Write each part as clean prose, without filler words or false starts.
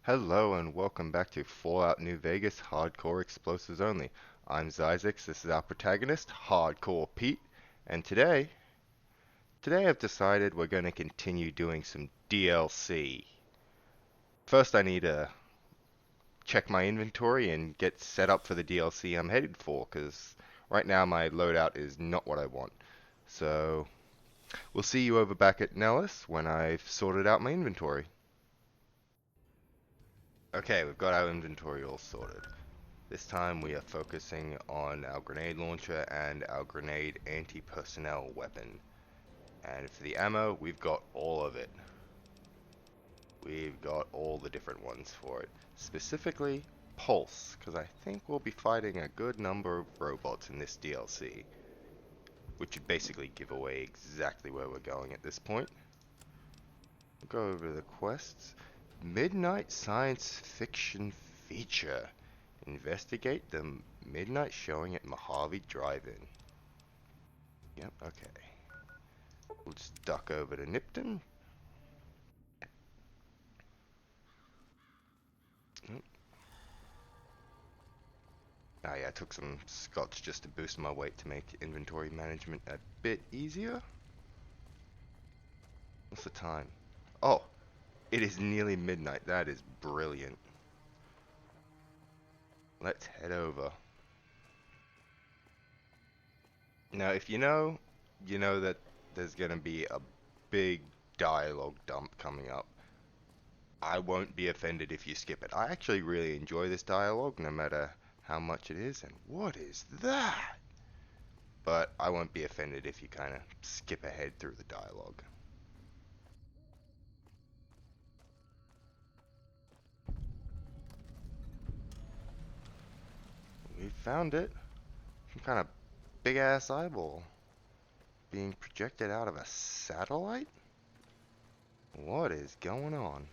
Hello and welcome back to Fallout New Vegas Hardcore Explosives Only. I'm Zyzix, this is our protagonist, Hardcore Pete, and today I've decided we're going to continue doing some DLC. First I need to check my inventory and get set up for the DLC I'm headed for, because right now my loadout is not what I want. So, we'll see you over back at Nellis when I've sorted out my inventory. Okay, we've got our inventory all sorted. This time we are focusing on our grenade launcher and our grenade anti-personnel weapon. And for the ammo, we've got all of it. We've got all the different ones for it. Specifically, Pulse, because I think we'll be fighting a good number of robots in this DLC. Which would basically give away exactly where we're going at this point. We'll go over the quests. Midnight Science Fiction Feature. Investigate the midnight showing at Mojave Drive-In. Yep, okay. We'll just duck over to Nipton. Ah yeah, I took some scotch just to boost my weight to make inventory management a bit easier. What's the time? Oh, it is nearly midnight. That is brilliant. Let's head over. Now, if you know that there's gonna be a big dialogue dump coming up. I won't be offended if you skip it. I actually really enjoy this dialogue, no matter how much it is. And what is that? But I won't be offended if you kind of skip ahead through the dialogue. We found it. Some kind of big ass eyeball being projected out of a satellite? What is going on?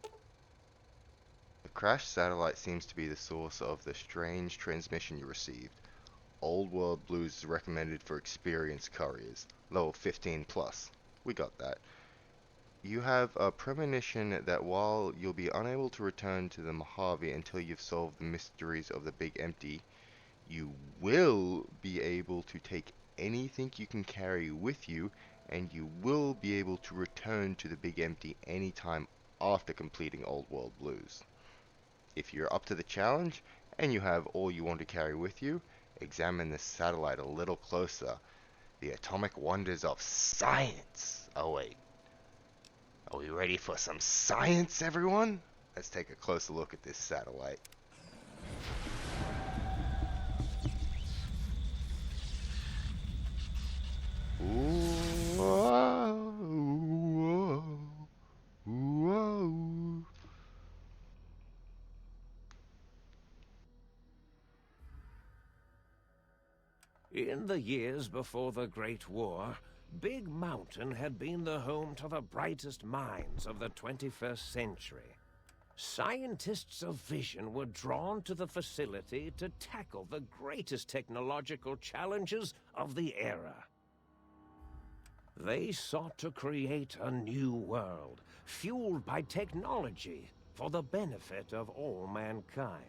The crashed satellite seems to be the source of the strange transmission you received. Old World Blues is recommended for experienced couriers. Level 15 plus. We got that. You have a premonition that while you'll be unable to return to the Mojave until you've solved the mysteries of the Big Empty, you will be able to take anything you can carry with you, and you will be able to return to the Big Empty anytime after completing Old World Blues. If you're up to the challenge, and you have all you want to carry with you, examine the satellite a little closer. The atomic wonders of science await. Are we ready for some science, everyone? Let's take a closer look at this satellite. Ooh, whoa, whoa. In the years before the Great War, Big Mountain had been the home to the brightest minds of the 21st century. Scientists of vision were drawn to the facility to tackle the greatest technological challenges of the era. They sought to create a new world, fueled by technology for the benefit of all mankind.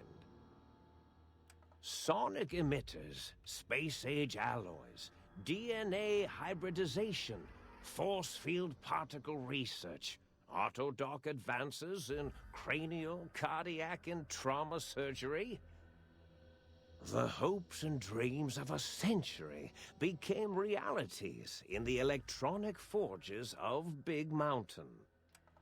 Sonic emitters, space-age alloys, DNA hybridization, force field particle research, autodoc advances in cranial, cardiac, and trauma surgery. The hopes and dreams of a century became realities in the electronic forges of Big Mountain.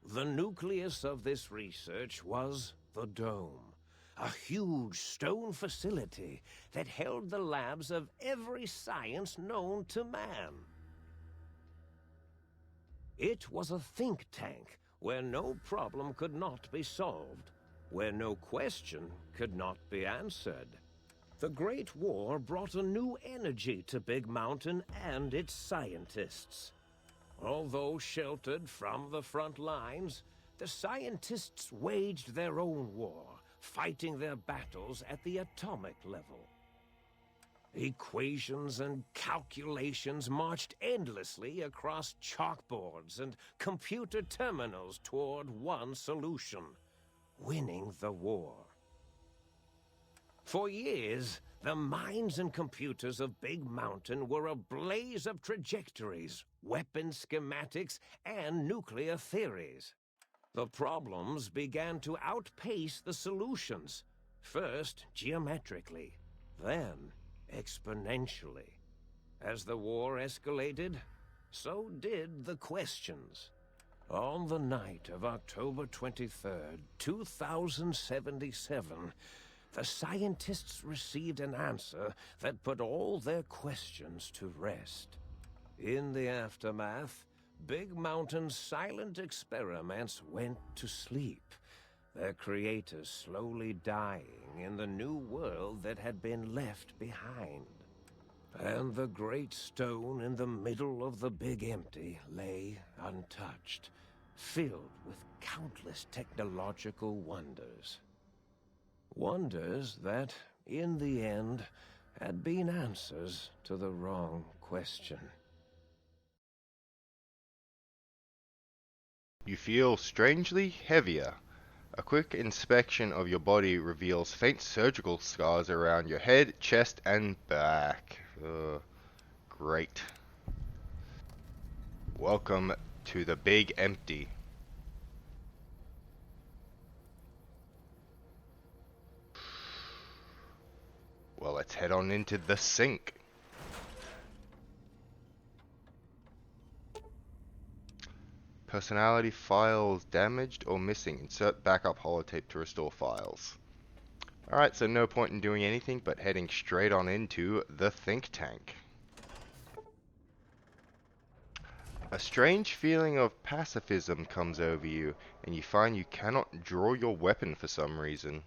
The nucleus of this research was the Dome, a huge stone facility that held the labs of every science known to man. It was a think tank where no problem could not be solved, where no question could not be answered. The Great War brought a new energy to Big Mountain and its scientists. Although sheltered from the front lines, the scientists waged their own war, fighting their battles at the atomic level. Equations and calculations marched endlessly across chalkboards and computer terminals toward one solution: winning the war. For years, the minds and computers of Big Mountain were a blaze of trajectories, weapon schematics, and nuclear theories. The problems began to outpace the solutions, first geometrically, then exponentially. As the war escalated, so did the questions. On the night of October 23rd, 2077, the scientists received an answer that put all their questions to rest. In the aftermath, Big Mountain's silent experiments went to sleep, their creators slowly dying in the new world that had been left behind. And the great stone in the middle of the Big Empty lay untouched, filled with countless technological wonders. Wonders that, in the end, had been answers to the wrong question. You feel strangely heavier. A quick inspection of your body reveals faint surgical scars around your head, chest, and back. Great. Welcome to the Big Empty. Well, let's head on into the sink. Personality files damaged or missing. Insert backup holotape to restore files. Alright, so no point in doing anything but heading straight on into the think tank. A strange feeling of pacifism comes over you, and you find you cannot draw your weapon for some reason.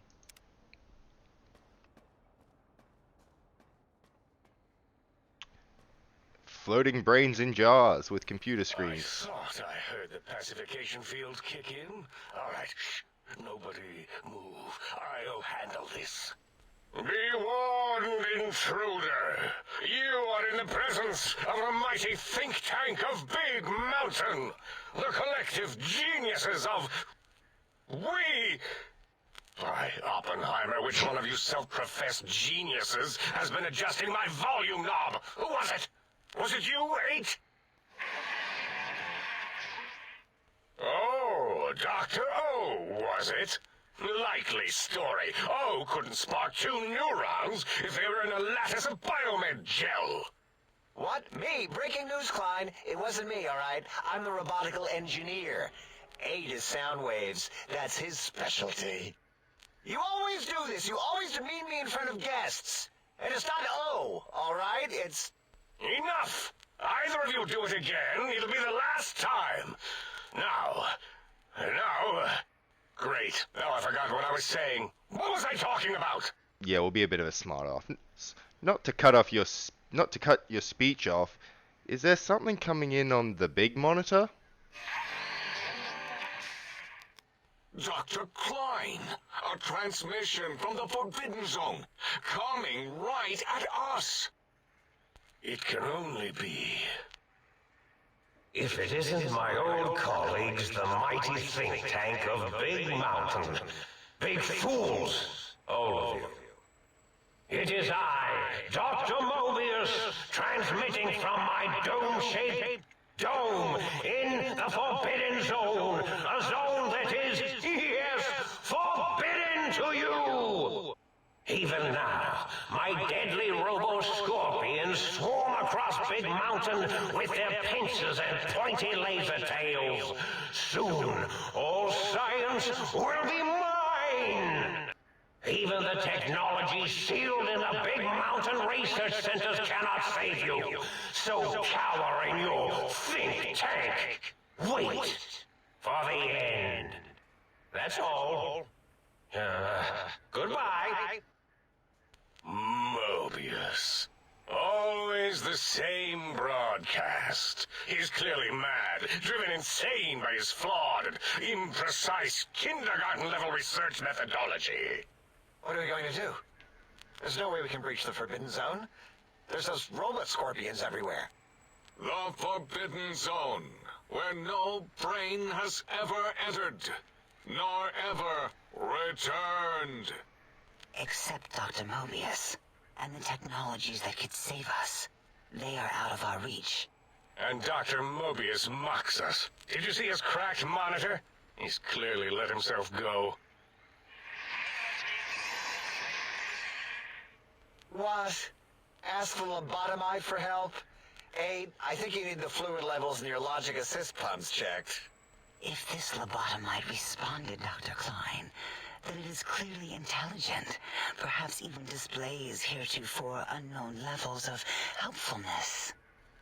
Floating brains in jars with computer screens. I thought I heard the pacification field kick in. All right, shh. Nobody move. I'll handle this. Be warned, intruder. You are in the presence of a mighty think tank of Big Mountain. The collective geniuses of... We... By Oppenheimer, which one of you self-professed geniuses has been adjusting my volume knob? Who was it? Was it you, 8? Oh, Dr. O, was it? Likely story. O couldn't spark 2 neurons if they were in a lattice of biomed gel. What? Me? Breaking news, Klein. It wasn't me, all right? I'm the robotical engineer. 8 is sound waves. That's his specialty. You always do this. You always demean me in front of guests. And it's not O, all right? It's... Enough! Either of you do it again, it'll be the last time. Now... Great. Now I forgot what I was saying. What was I talking about? Yeah, we'll be a bit of a smart off. Not to cut your speech off. Is there something coming in on the big monitor? Dr. Klein, a transmission from the Forbidden Zone, coming right at us. It can only be... If it isn't my old colleagues, the mighty think tank of Big Mountain. Big fools, all of you. It is I, Dr. Mobius, transmitting from my dome-shaped dome in the Forbidden Zone. A zone that is, yes, forbidden to you. Even now, my deadly robo-scorpions swarm across Big Mountain with their pincers and pointy laser tails. Soon, all science will be mine! Even the technology sealed in the Big Mountain research centers cannot save you. So cower in your think tank. Wait for the end. That's all. Goodbye. Mobius. Always the same broadcast. He's clearly mad, driven insane by his flawed and imprecise kindergarten-level research methodology. What are we going to do? There's no way we can breach the Forbidden Zone. There's those robot scorpions everywhere. The Forbidden Zone, where no brain has ever entered, nor ever returned. Except Dr. Mobius, and the technologies that could save us. They are out of our reach. And Dr. Mobius mocks us. Did you see his cracked monitor? He's clearly let himself go. What? Ask the lobotomite for help? Aid, I think you need the fluid levels in your logic assist pumps checked. If this lobotomite responded, Dr. Klein, then it is clearly intelligent, perhaps even displays heretofore unknown levels of helpfulness.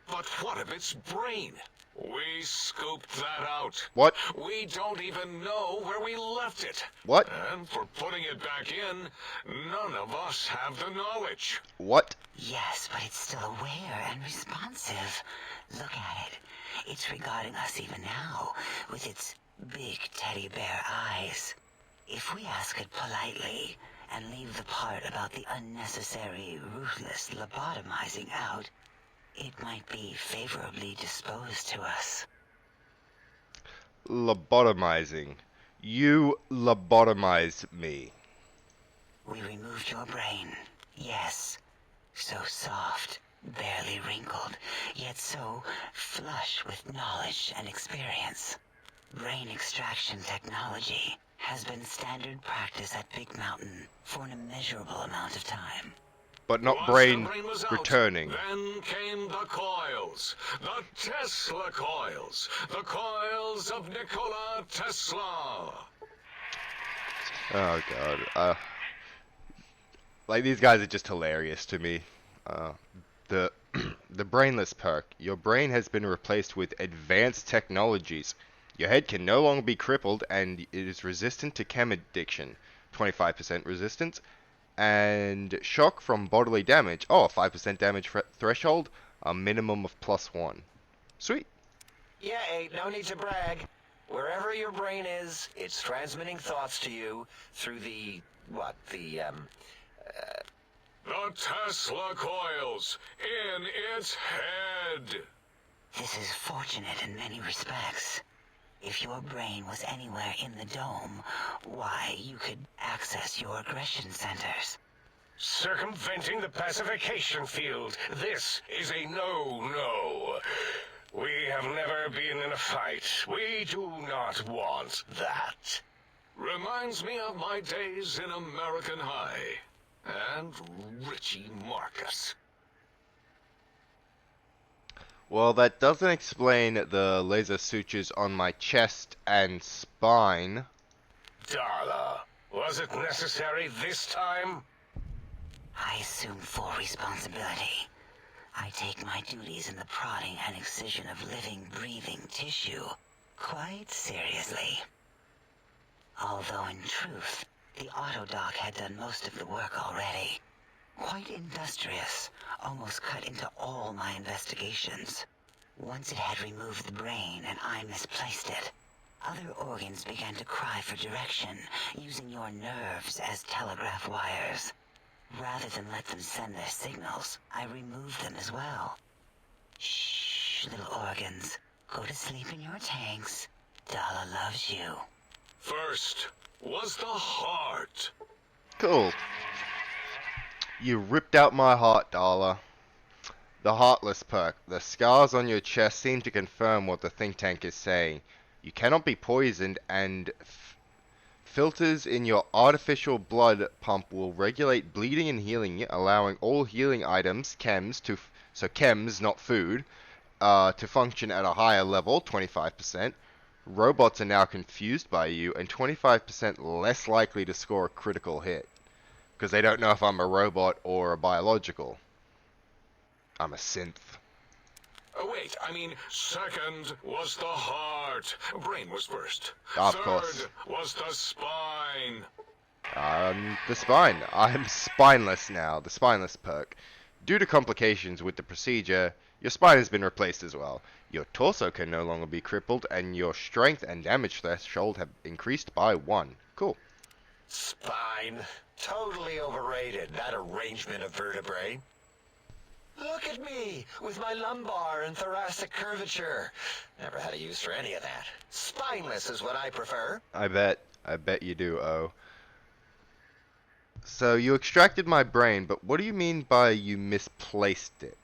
But what of its brain? We scooped that out. What? We don't even know where we left it. What? And for putting it back in, none of us have the knowledge. What? Yes, but it's still aware and responsive. Look at it. It's regarding us even now, with its big teddy bear eyes. If we ask it politely, and leave the part about the unnecessary, ruthless lobotomizing out, it might be favorably disposed to us. Lobotomizing. You lobotomized me. We removed your brain. Yes. So soft, barely wrinkled, yet so flush with knowledge and experience. Brain extraction technology has been standard practice at Big Mountain for an immeasurable amount of time. But not Once brain the brain was out, returning. Then came the coils. The Tesla coils. The coils of Nikola Tesla. Oh god. Like, these guys are just hilarious to me. The the brainless perk. Your brain has been replaced with advanced technologies. Your head can no longer be crippled, and it is resistant to chem addiction. 25% resistance. And shock from bodily damage. Oh, a 5% damage threshold. A minimum of +1. Sweet. Yeah, Aid, no need to brag. Wherever your brain is, it's transmitting thoughts to you through the Tesla coils in its head. This is fortunate in many respects. If your brain was anywhere in the dome, why, you could access your aggression centers. Circumventing the pacification field. This is a no-no. We have never been in a fight. We do not want that. Reminds me of my days in American High. And Richie Marcus. Well, that doesn't explain the laser sutures on my chest and spine. Darla, was it necessary this time? I assume full responsibility. I take my duties in the prodding and excision of living, breathing tissue quite seriously. Although in truth, the autodoc had done most of the work already. Quite industrious, almost cut into all my investigations. Once it had removed the brain and I misplaced it, other organs began to cry for direction, using your nerves as telegraph wires. Rather than let them send their signals, I removed them as well. Shh, little organs. Go to sleep in your tanks. Dala loves you. First was the heart. Cool. You ripped out my heart, Darla. The Heartless perk. The scars on your chest seem to confirm what the think tank is saying. You cannot be poisoned, and filters in your artificial blood pump will regulate bleeding and healing, allowing all healing items, chems, chems, not food, to function at a higher level, 25%. Robots are now confused by you, and 25% less likely to score a critical hit. Because they don't know if I'm a robot or a biological. I'm a synth. Oh, wait, I mean, second was the heart. Brain was first. Of Third course. was the spine. The spine. I'm spineless now, the spineless perk. Due to complications with the procedure, your spine has been replaced as well. Your torso can no longer be crippled, and your strength and damage threshold have increased by 1. Cool. spine. Totally overrated, that arrangement of vertebrae. Look at me, with my lumbar and thoracic curvature. Never had a use for any of that. Spineless is what I prefer. I bet you do, O. So you extracted my brain, but what do you mean by you misplaced it?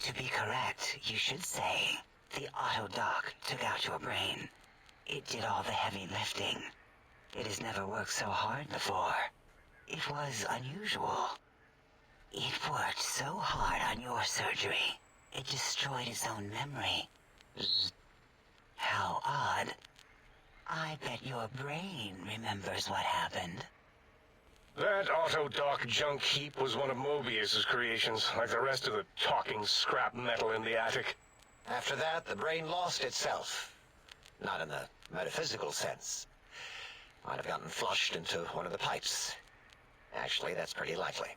To be correct, you should say, the auto-dock took out your brain. It did all the heavy lifting. It has never worked so hard before. It was unusual. It worked so hard on your surgery, it destroyed its own memory. How odd. I bet your brain remembers what happened. That auto-dock junk heap was one of Mobius's creations, like the rest of the talking scrap metal in the attic. After that, the brain lost itself. Not in the metaphysical sense. Might have gotten flushed into one of the pipes. Actually, that's pretty likely.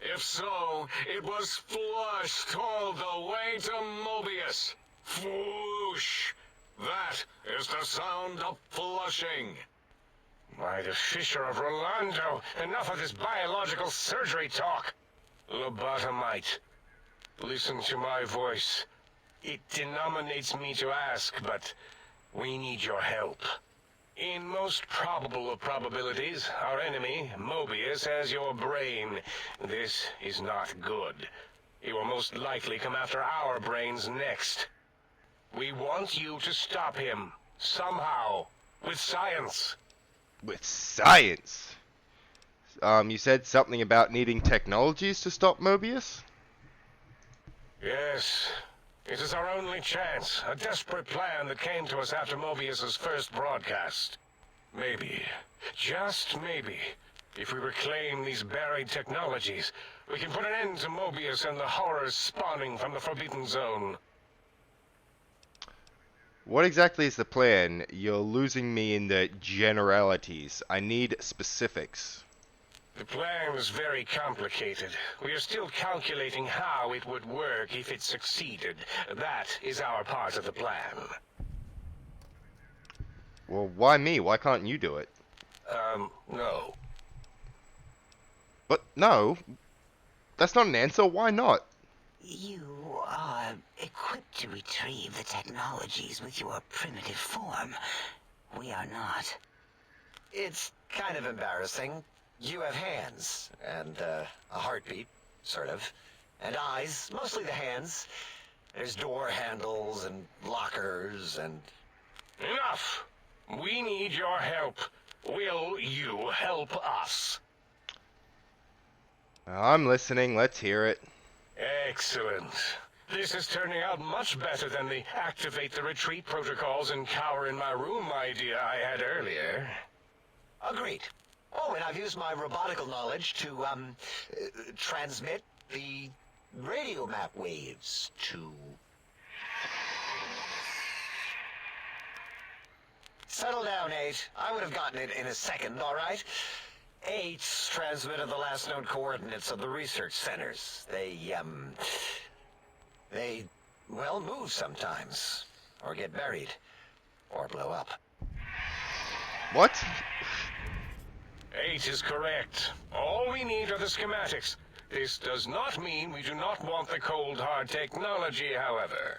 If so, it was flushed all the way to Mobius. Flush! That is the sound of flushing. By the Fisher of Rolando, enough of this biological surgery talk. Lobotomite, listen to my voice. It denominates me to ask, but we need your help. In most probable of probabilities, our enemy, Mobius, has your brain. This is not good. He will most likely come after our brains next. We want you to stop him, somehow, with science. With science? You said something about needing technologies to stop Mobius? Yes. It is our only chance, a desperate plan that came to us after Mobius's first broadcast. Maybe, just maybe, if we reclaim these buried technologies, we can put an end to Mobius and the horrors spawning from the Forbidden Zone. What exactly is the plan? You're losing me in the generalities. I need specifics. The plan is very complicated. We are still calculating how it would work if it succeeded. That is our part of the plan. Well, why me? Why can't you do it? No. But no. That's not an answer. Why not? You are equipped to retrieve the technologies with your primitive form. We are not. It's kind of embarrassing. You have hands, and a heartbeat, sort of, and eyes, mostly the hands. There's door handles and lockers and... Enough! We need your help. Will you help us? I'm listening. Let's hear it. Excellent. This is turning out much better than the activate the retreat protocols and cower in my room idea I had earlier. Agreed. Oh, and I've used my robotical knowledge to, transmit the radio map waves to... Settle down, 8. I would have gotten it in a second, all right? 8's transmitted the last known coordinates of the research centers. They, well, move sometimes. Or get buried. Or blow up. What? 8 is correct. All we need are the schematics. This does not mean we do not want the cold hard technology, however.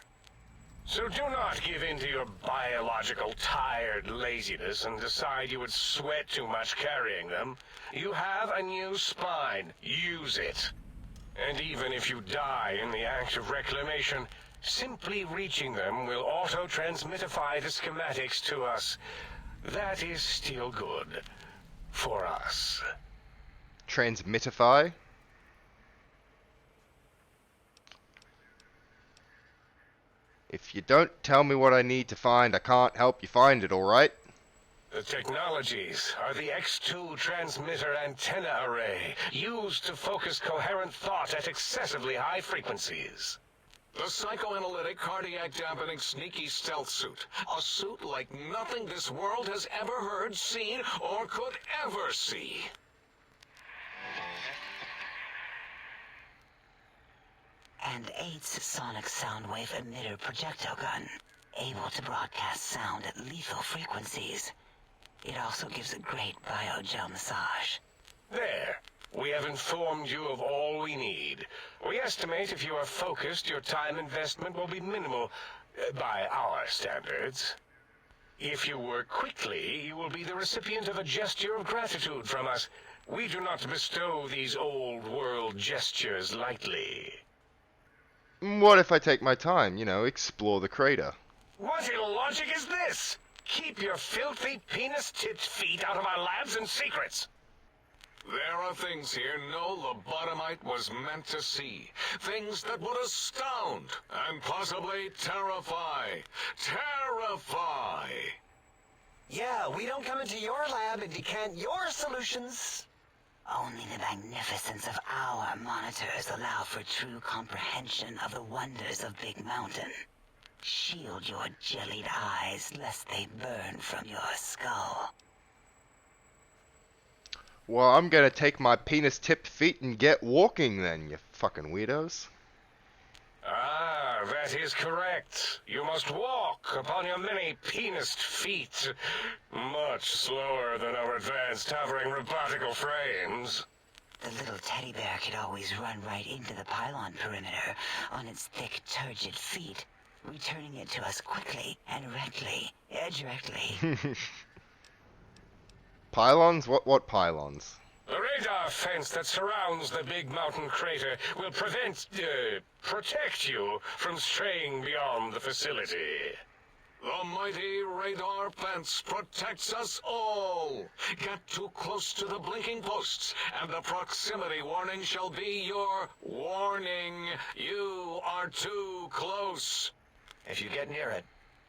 So do not give in to your biological tired laziness and decide you would sweat too much carrying them. You have a new spine. Use it. And even if you die in the act of reclamation, simply reaching them will auto-transmitify the schematics to us. That is still good. For us. Transmitify? If you don't tell me what I need to find, I can't help you find it, alright? The technologies are the X2 transmitter antenna array, used to focus coherent thought at excessively high frequencies. The psychoanalytic, cardiac-dampening, sneaky stealth suit. A suit like nothing this world has ever heard, seen, or could ever see. And 8's sonic soundwave emitter projectile gun, able to broadcast sound at lethal frequencies. It also gives a great biogel massage. There. We have informed you of all we need. We estimate if you are focused, your time investment will be minimal, by our standards. If you work quickly, you will be the recipient of a gesture of gratitude from us. We do not bestow these old-world gestures lightly. What if I take my time, explore the crater? What illogic is this? Keep your filthy, penis-tipped feet out of our labs and secrets. There are things here no lobotomite was meant to see. Things that would astound and possibly terrify. Terrify! Yeah, we don't come into your lab and decant your solutions. Only the magnificence of our monitors allow for true comprehension of the wonders of Big Mountain. Shield your jellied eyes lest they burn from your skull. Well, I'm gonna take my penis-tipped feet and get walking then, you fucking weirdos. Ah, that is correct. You must walk upon your many penised feet. Much slower than our advanced hovering robotical frames. The little teddy bear could always run right into the pylon perimeter on its thick, turgid feet, returning it to us quickly and directly. Pylons? What pylons? The radar fence that surrounds the big mountain crater will protect you from straying beyond the facility. The mighty radar fence protects us all. Get too close to the blinking posts, and the proximity warning shall be your warning. You are too close. If you get near it,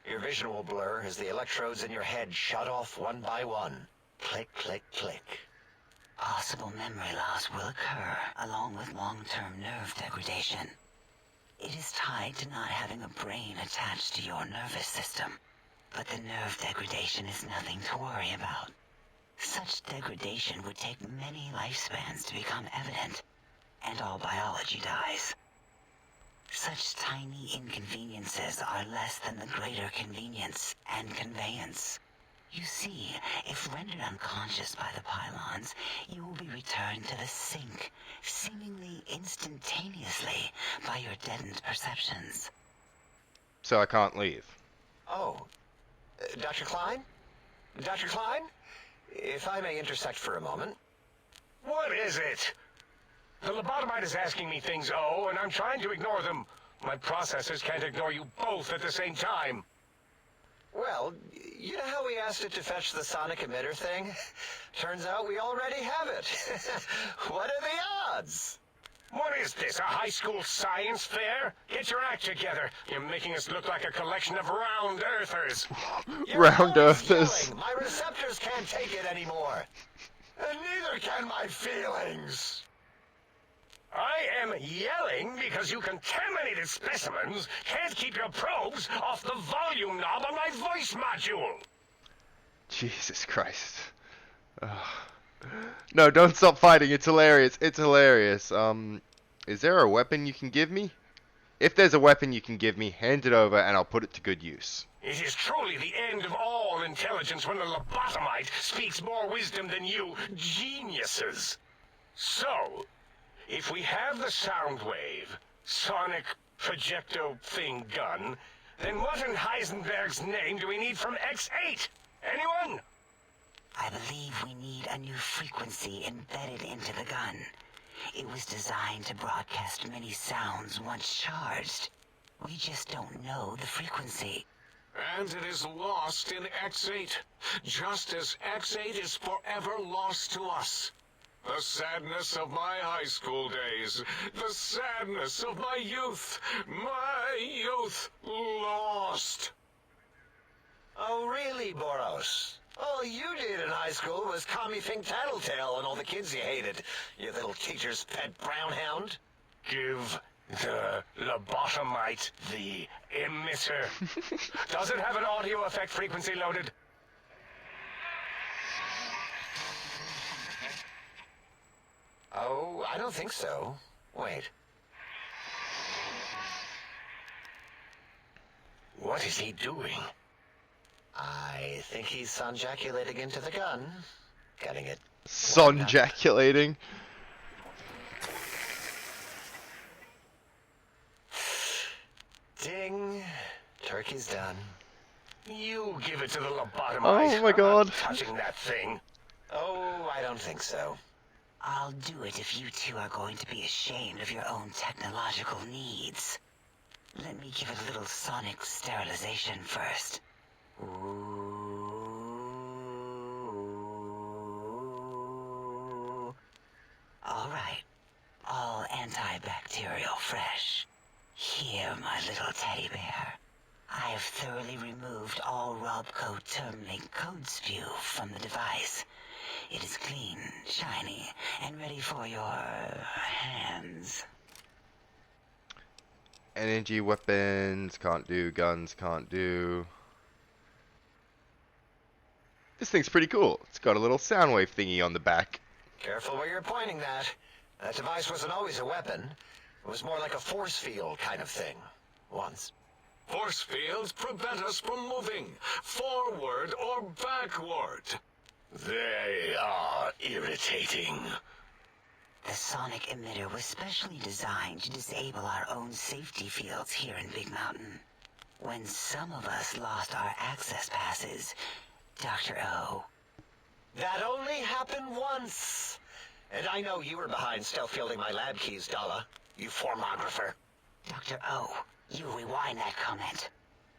your vision will blur as the electrodes in your head shut off one by one. Click, click, click. Possible memory loss will occur, along with long-term nerve degradation. It is tied to not having a brain attached to your nervous system, but the nerve degradation is nothing to worry about. Such degradation would take many lifespans to become evident, and all biology dies. Such tiny inconveniences are less than the greater convenience and conveyance. You see, if rendered unconscious by the pylons, you will be returned to the sink, seemingly instantaneously, by your deadened perceptions. So I can't leave. Oh, Dr. Klein? Dr. Klein? If I may intersect for a moment. What is it? The lobotomite is asking me things, and I'm trying to ignore them. My processors can't ignore you both at the same time. Well, you know how we asked it to fetch the sonic emitter thing? Turns out we already have it. What are the odds? What is this, a high school science fair? Get your act together. You're making us look like a collection of round earthers. Round earthers. Yelling. My receptors can't take it anymore. And neither can my feelings. I am yelling because you contaminated specimens can't keep your probes off the volume knob on my voice module. Jesus Christ. No, don't stop fighting. It's hilarious. It's hilarious. Is there a weapon you can give me? If there's a weapon you can give me, hand it over and I'll put it to good use. It is truly the end of all intelligence when the lobotomite speaks more wisdom than you geniuses. So, if we have the sound wave, sonic projecto thing gun, then what in Heisenberg's name do we need from X8? Anyone? I believe we need a new frequency embedded into the gun. It was designed to broadcast many sounds once charged. We just don't know the frequency. And it is lost in X8, just as X8 is forever lost to us. The sadness of my high school days, the sadness of my youth lost. Oh, really, Boros? All you did in high school was call me Fink Tattletale and all the kids you hated, you little teacher's pet brown hound. Give the lobotomite the emitter. Does it have an audio effect frequency loaded? Oh, I don't think so. Wait. What is he doing? I think he's sonjaculating into the gun. Getting it? Sonjaculating. work is done. You give it to the lobotomite. Oh my I'm God. not touching that thing. Oh, I don't think so. I'll do it if you two are going to be ashamed of your own technological needs. Let me give it a little sonic sterilization first. Ooh. All right. All antibacterial fresh. Here, my little teddy bear. I have thoroughly removed all Robco Termlink code spew from the device. It is clean, shiny, and ready for your hands. Energy weapons, can't do. Guns, can't do. This thing's pretty cool. It's got a little sound wave thingy on the back. Careful where you're pointing that. That device wasn't always a weapon. It was more like a force field kind of thing. Once. Force fields prevent us from moving forward or backward. They are irritating. The sonic emitter was specially designed to disable our own safety fields here in Big Mountain. When some of us lost our access passes, Dr. O. That only happened once. And I know you were behind stealth fielding my lab keys, Dalla. You formographer. Dr. O, you rewind that comment.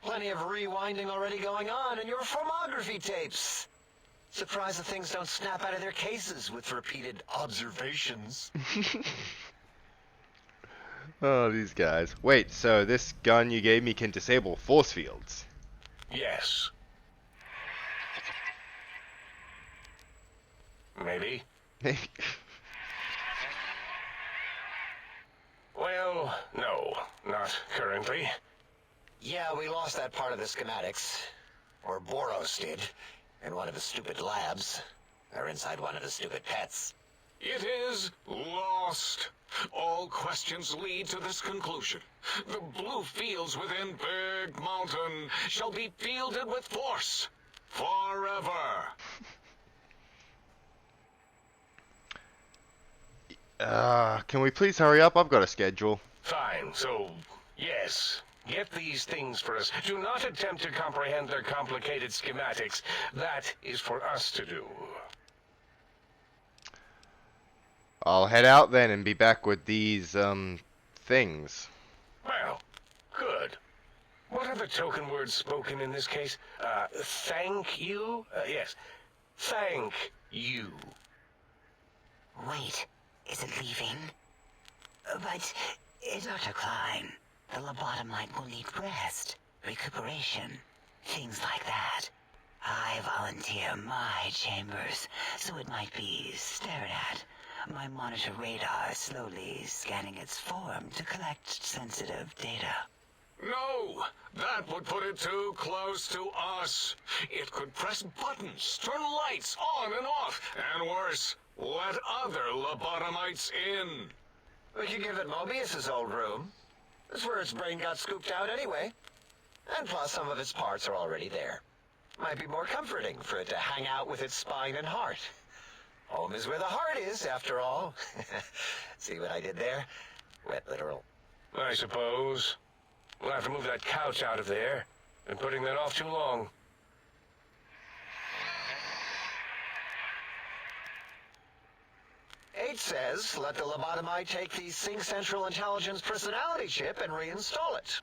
Plenty of rewinding already going on in your formography tapes. Surprised the things don't snap out of their cases with repeated observations. Oh, these guys. Wait, so this gun you gave me can disable force fields? Yes. Maybe. Well, no, not currently. Yeah, we lost that part of the schematics. Or Boros did. In one of the stupid labs. Or inside one of the stupid pets. It is lost. All questions lead to this conclusion. The blue fields within Big Mountain shall be fielded with force. Forever. Can we please hurry up? I've got a schedule. Fine, so, yes. Get these things for us. Do not attempt to comprehend their complicated schematics. That is for us to do. I'll head out then and be back with these, things. Well, good. What are the token words spoken in this case? Thank you? Yes. Thank you. Wait, is it leaving? But, Dr. Klein, the lobotomite will need rest, recuperation, things like that. I volunteer my chambers, so it might be stared at. My monitor radar is slowly scanning its form to collect sensitive data. No, that would put it too close to us. It could press buttons, turn lights on and off, and worse, let other lobotomites in. We could give it Mobius's old room. That's where its brain got scooped out anyway. And plus some of its parts are already there. Might be more comforting for it to hang out with its spine and heart. Home is where the heart is, after all. See what I did there? Wet literal. I suppose. We'll have to move that couch out of there. Been putting that off too long. H says, let the lobotomite take the Sync Central Intelligence personality chip and reinstall it.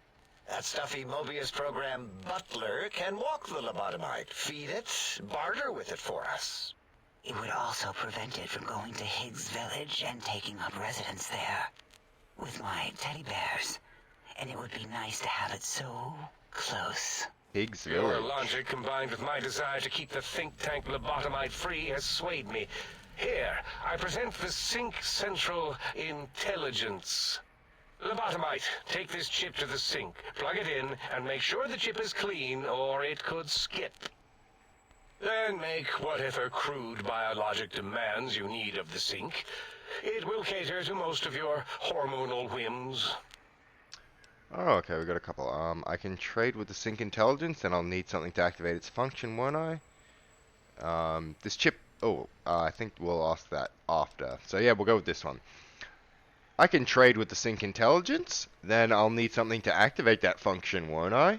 That stuffy Mobius program Butler can walk the lobotomite, feed it, barter with it for us. It would also prevent it from going to Higgs Village and taking up residence there. With my teddy bears. And it would be nice to have it so close. Higgs Your Village. logic combined with my desire to keep the think tank lobotomite free has swayed me. Here, I present the Sync Central Intelligence. Lobotomite, take this chip to the sink, plug it in, and make sure the chip is clean, or it could skip. Then make whatever crude biologic demands you need of the sink. It will cater to most of your hormonal whims. Oh, okay, we got a couple. I can trade with the Sync Intelligence, and I'll need something to activate its function, won't I? This chip... Oh, I think we'll ask that after. So yeah, we'll go with this one. I can trade with the Sync Intelligence, then I'll need something to activate that function, won't I?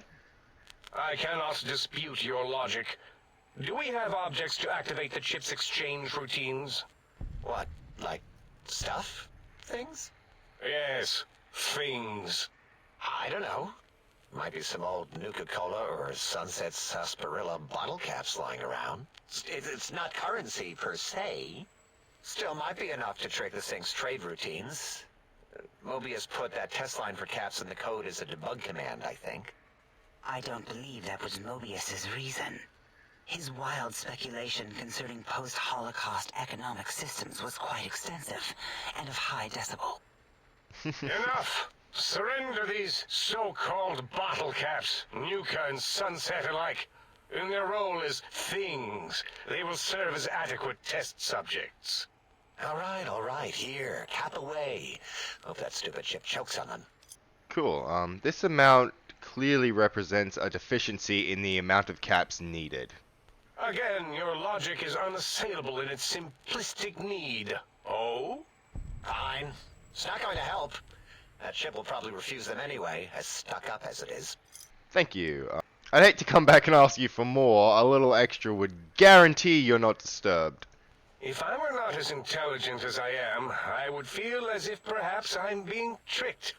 I cannot dispute your logic. Do we have objects to activate the chip's exchange routines? What, like stuff? Things? Yes, things. I don't know. Might be some old Nuka-Cola or Sunset Sarsaparilla bottle caps lying around. It's not currency per se. Still might be enough to trick this thing's trade routines. Mobius put that test line for caps in the code as a debug command, I think. I don't believe that was Mobius's reason. His wild speculation concerning post-Holocaust economic systems was quite extensive and of high decibel. Enough! Surrender these so-called bottle caps, Nuka and Sunset alike. In their role as things, they will serve as adequate test subjects. All right, here, cap away. Hope that stupid chip chokes on them. Cool. This amount clearly represents a deficiency in the amount of caps needed. Again, your logic is unassailable in its simplistic need. Oh? Fine. It's not going to help. That chip will probably refuse them anyway, as stuck up as it is. Thank you. I'd hate to come back and ask you for more. A little extra would guarantee you're not disturbed. If I were not as intelligent as I am, I would feel as if perhaps I'm being tricked.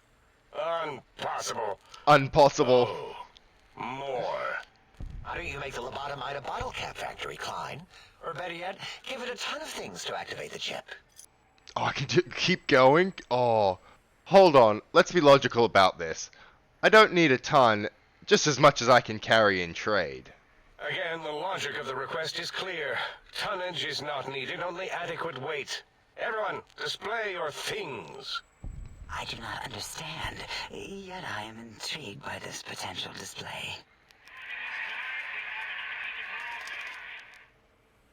Impossible. Impossible. Oh, more. Why don't you make the lobotomite a bottle cap factory, Klein? Or better yet, give it a ton of things to activate the chip. Oh, I can keep going? Oh, hold on. Let's be logical about this. I don't need a ton, just as much as I can carry in trade. Again, the logic of the request is clear. Tonnage is not needed, only adequate weight. Everyone, display your things. I do not understand, yet I am intrigued by this potential display.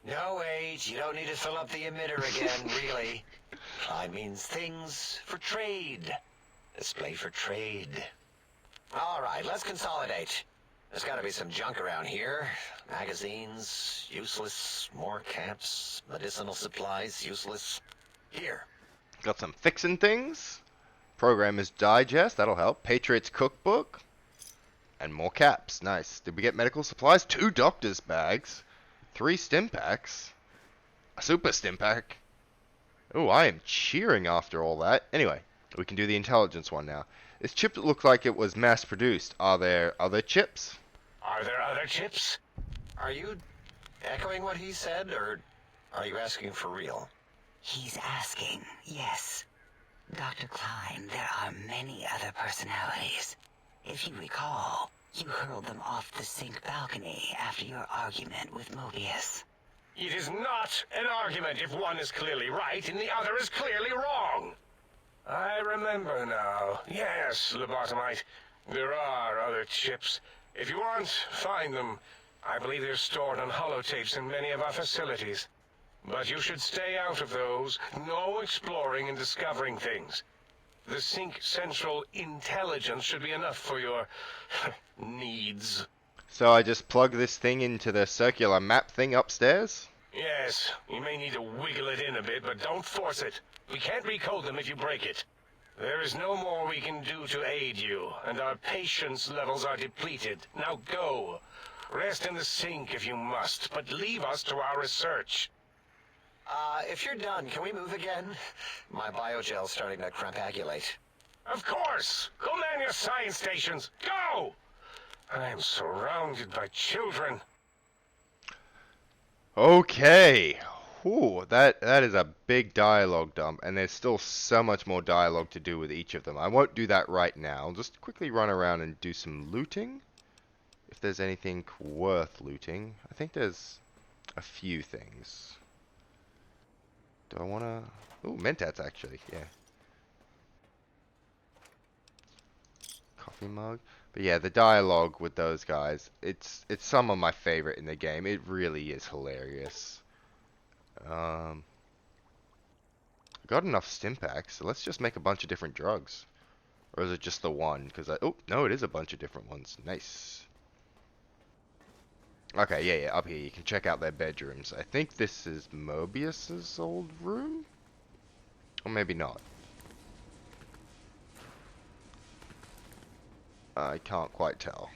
No, wait, you don't need to fill up the emitter again, really. Klein means things for trade. Display for trade. All right, let's consolidate. There's got to be some junk around here. Magazines, useless. More caps, medicinal supplies, useless. Here. Got some fixin' things. Programmer's Digest, that'll help. Patriot's Cookbook. And more caps, nice. Did we get medical supplies? 2 doctor's bags. 3 stim packs. A super stim pack. Oh, I am cheering after all that. Anyway, we can do the intelligence one now. This chip looked like it was mass-produced. Are there other chips? Are there other chips? Are you echoing what he said, or are you asking for real? He's asking, yes. Dr. Klein, there are many other personalities. If you recall, you hurled them off the sink balcony after your argument with Mobius. It is not an argument if one is clearly right and the other is clearly wrong. I remember now. Yes, lobotomite. There are other chips. If you want, find them. I believe they're stored on holotapes in many of our facilities. But you should stay out of those. No exploring and discovering things. The Sync Central intelligence should be enough for your needs. So I just plug this thing into the circular map thing upstairs? Yes, you may need to wiggle it in a bit, but don't force it. We can't recode them if you break it. There is no more we can do to aid you, and our patience levels are depleted. Now go. Rest in the sink if you must, but leave us to our research. If you're done, can we move again? My biogel's starting to crampagulate. Of course! Go man your science stations! Go! I am surrounded by children. Okay. Whew, that is a big dialogue dump, and there's still so much more dialogue to do with each of them. I won't do that right now. I'll just quickly run around and do some looting. If there's anything worth looting. I think there's a few things. Do I want to... Oh, Mentats, actually, yeah. Coffee mug. But yeah, the dialogue with those guys, it's some of my favorite in the game. It really is hilarious. Got enough stim packs, so let's just make a bunch of different drugs. Or is it just the one? Because oh, no, it is a bunch of different ones. Nice. Okay, yeah, up here. You can check out their bedrooms. I think this is Mobius's old room? Or maybe not. I can't quite tell.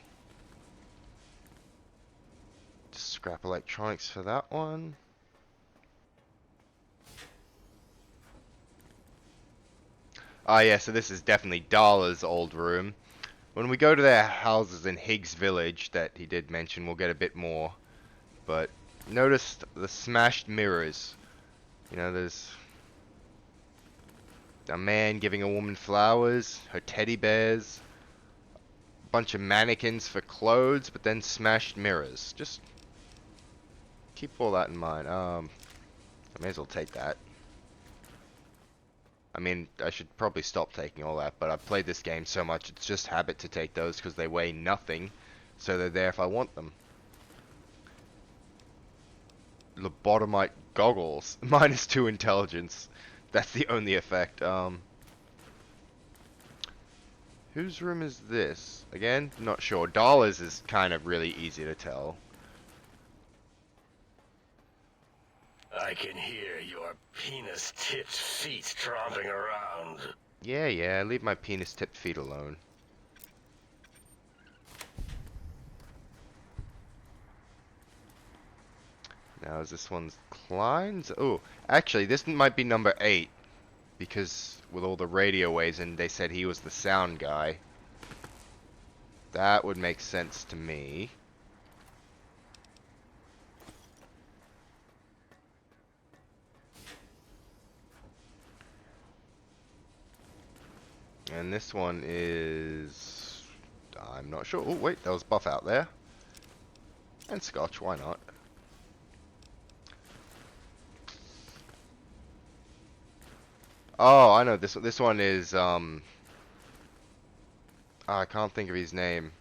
Just scrap electronics for that one. Ah, yeah, so this is definitely Darla's old room. When we go to their houses in Higgs Village, that he did mention, we'll get a bit more. But notice the smashed mirrors. You know, there's a man giving a woman flowers, her teddy bears, a bunch of mannequins for clothes, but then smashed mirrors. Just keep all that in mind. I may as well take that. I mean, I should probably stop taking all that, but I've played this game so much, it's just habit to take those because they weigh nothing, so they're there if I want them. Lobotomite goggles, -2 intelligence. That's the only effect. Whose room is this? Again, not sure. Dollars is kind of really easy to tell. I can hear your penis-tipped feet tromping around. Yeah, leave my penis-tipped feet alone. Now, is this one's Klein's? Oh, actually, this might be number 8. Because with all the radio waves, and they said he was the sound guy. That would make sense to me. And this one is... I'm not sure. Oh, wait, there was Buff out there. And Scotch, why not? Oh, I know, this one is, I can't think of his name.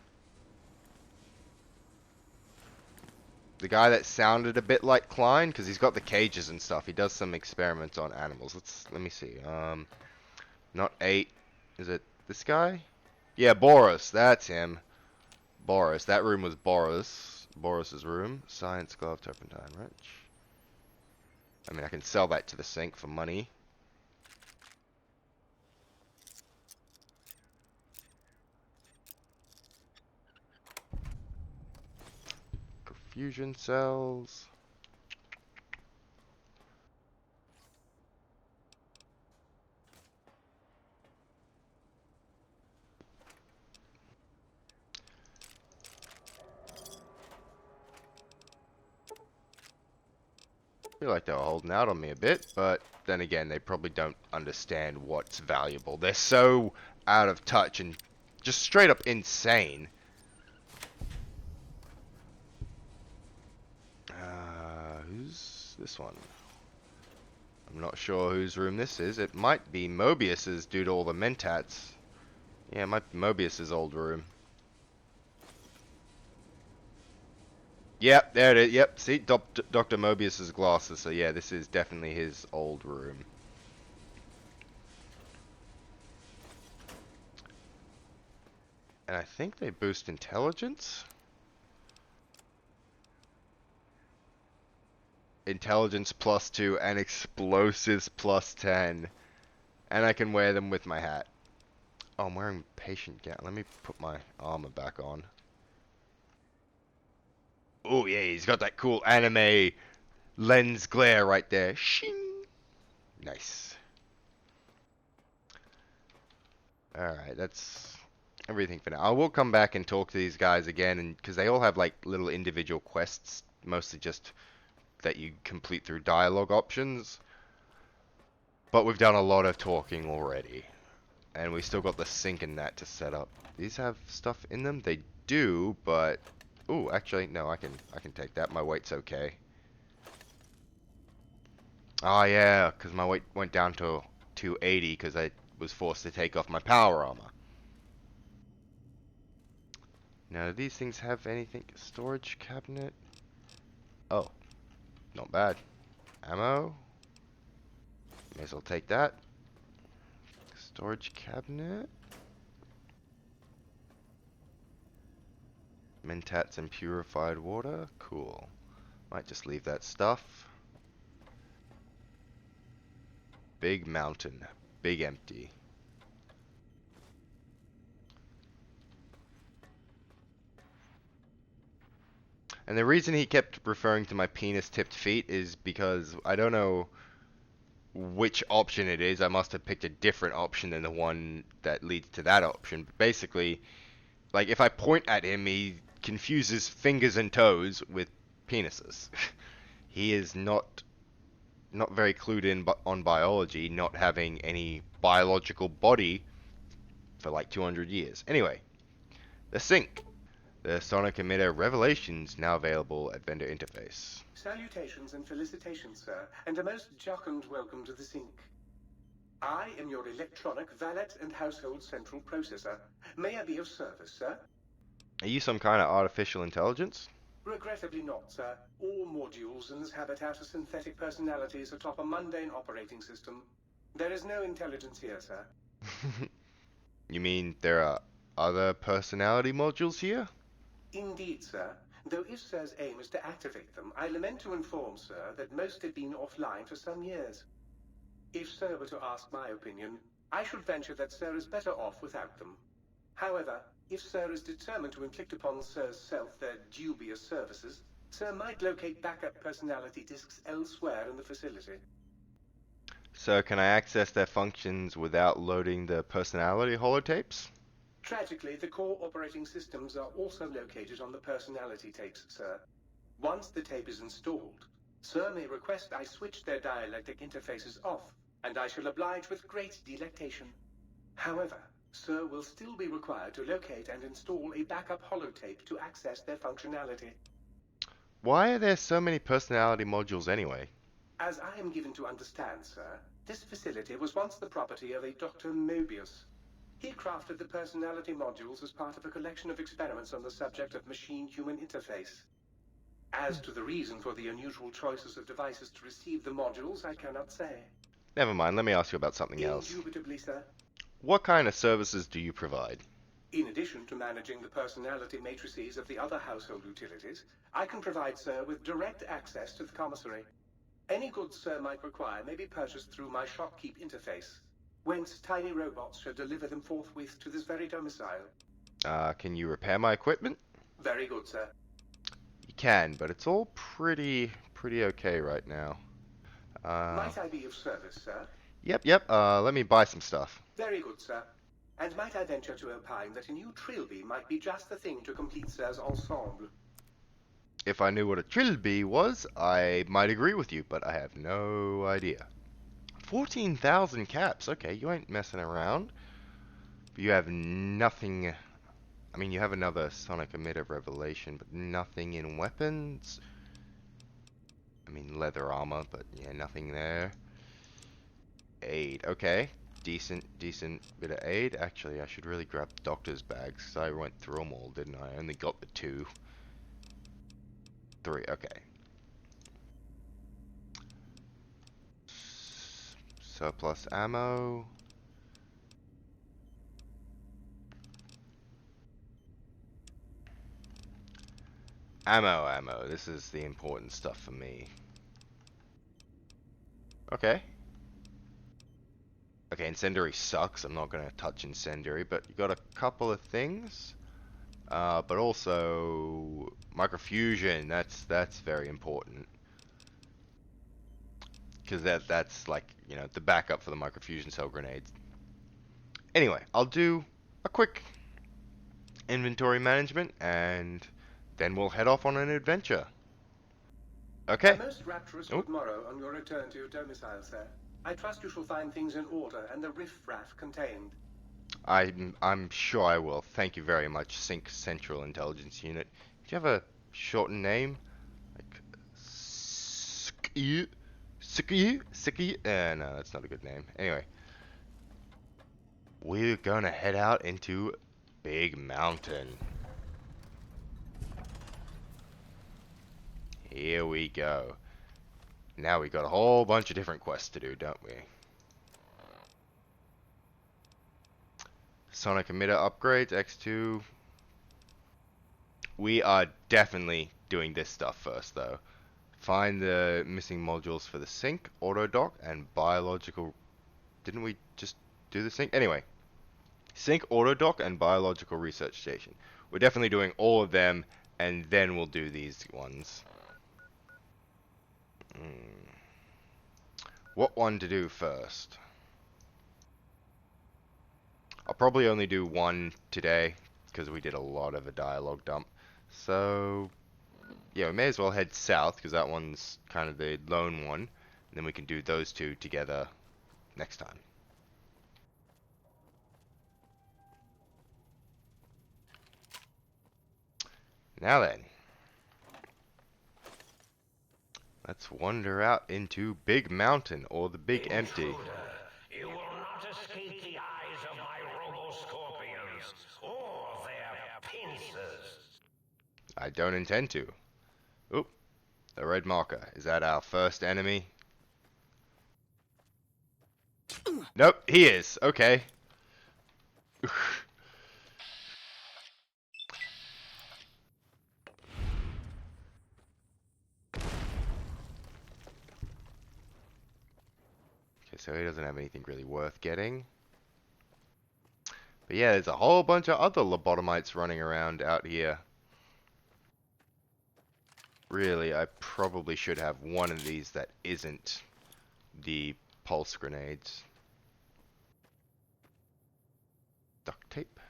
The guy that sounded a bit like Klein, because he's got the cages and stuff. He does some experiments on animals. Let me see. Not 8. Is it this guy? Yeah, Boris. That's him. Boris. That room was Boris. Boris's room. Science glove, turpentine wrench. I mean, I can sell that to the sink for money. Fusion cells. I feel like they were holding out on me a bit, but then again, they probably don't understand what's valuable. They're so out of touch and just straight up insane. Who's this one? I'm not sure whose room this is. It might be Mobius's due to all the mentats. Yeah, it might be Mobius's old room. Yep, there it is. Yep, see, Dr. Mobius's glasses. So yeah, this is definitely his old room. And I think they boost intelligence. Intelligence +2 and explosives +10. And I can wear them with my hat. Oh, I'm wearing patient gown. Let me put my armor back on. Oh yeah, he's got that cool anime lens glare right there. Shing! Nice. Alright, that's everything for now. I will come back and talk to these guys again, and because they all have like little individual quests, mostly just that you complete through dialogue options. But we've done a lot of talking already. And we still got the sink and that to set up. These have stuff in them? They do, but... Ooh, actually, no, I can take that. My weight's okay. Oh, yeah, because my weight went down to 280 because I was forced to take off my power armor. Now, do these things have anything? Storage cabinet? Oh, not bad. Ammo? May as well take that. Storage cabinet? Mentats and purified water? Cool. Might just leave that stuff. Big mountain. Big empty. And the reason he kept referring to my penis-tipped feet is because I don't know which option it is. I must have picked a different option than the one that leads to that option. But basically, like if I point at him, he confuses fingers and toes with penises. He is not very clued in on biology, not having any biological body for like 200 years. Anyway, the sync. The sonic emitter revelations now available at vendor interface. Salutations and felicitations, sir, and a most jocund welcome to the Sync. I am your electronic valet and household central processor. May I be of service, sir? Are you some kind of artificial intelligence? Regrettably not, sir. All modules in this habitat are synthetic personalities atop a mundane operating system. There is no intelligence here, sir. You mean there are other personality modules here? Indeed, sir. Though if sir's aim is to activate them, I lament to inform, sir, that most have been offline for some years. If sir were to ask my opinion, I should venture that sir is better off without them. However, if sir is determined to inflict upon sir's self their dubious services, sir might locate backup personality disks elsewhere in the facility. So can I access their functions without loading the personality holotapes? Tragically, the core operating systems are also located on the personality tapes, sir. Once the tape is installed, sir may request I switch their dialectic interfaces off, and I shall oblige with great delectation. However, sir will still be required to locate and install a backup holotape to access their functionality. Why are there so many personality modules anyway? As I am given to understand, sir, this facility was once the property of a Dr. Mobius. He crafted the personality modules as part of a collection of experiments on the subject of machine-human interface. As to the reason for the unusual choices of devices to receive the modules, I cannot say. Never mind, let me ask you about something else. Indubitably, sir. What kind of services do you provide? In addition to managing the personality matrices of the other household utilities, I can provide sir with direct access to the commissary. Any goods sir might require may be purchased through my shopkeep interface, whence tiny robots shall deliver them forthwith to this very domicile. Can you repair my equipment? Very good, sir. You can, but it's all pretty okay right now. Might I be of service, sir? Yep, let me buy some stuff. Very good, sir. And might I venture to opine that a new trilby might be just the thing to complete sir's ensemble? If I knew what a trilby was, I might agree with you, but I have no idea. 14,000 caps, okay, you ain't messing around. But you have nothing. I mean, you have another sonic emitter revelation, but nothing in weapons. I mean, leather armor, but yeah, nothing there. Aid, okay. Decent bit of aid. Actually, I should really grab the doctor's bags, because I went through them all, didn't I? I only got the 2. 3, okay. Surplus ammo. Ammo. This is the important stuff for me. Okay. Okay, incendiary sucks. I'm not going to touch incendiary, but you got a couple of things. But also microfusion. That's very important. Because that's like, you know, the backup for the microfusion cell grenades. Anyway, I'll do a quick inventory management and then we'll head off on an adventure. Okay. A most rapturous good morrow on your return to your domicile, sir. I trust you shall find things in order and the riff-raff contained. I'm sure I will. Thank you very much, Sync Central Intelligence Unit. Do you have a shortened name? Like Ski? No, that's not a good name. Anyway, we're gonna head out into Big Mountain. Here we go. Now we got a whole bunch of different quests to do, don't we? Sonic emitter upgrades, X2. We are definitely doing this stuff first, though. Find the missing modules for the sync, auto dock, and biological. Didn't we just do the sync? Anyway, sync, auto dock, and biological research station. We're definitely doing all of them and then we'll do these ones. What one to do first? I'll probably only do one today, because we did a lot of a dialogue dump. So, yeah, we may as well head south, because that one's kind of the lone one. And then we can do those two together next time. Now then, let's wander out into Big Mountain, or the Big Empty. Intruder, you will not escape the eyes of my robo-scorpions, or their pincers. I don't intend to. Oop, the red marker. Is that our first enemy? Nope, he is. Okay. Okay, so he doesn't have anything really worth getting. But yeah, there's a whole bunch of other lobotomites running around out here. Really, I probably should have one of these that isn't the pulse grenades. Duct tape.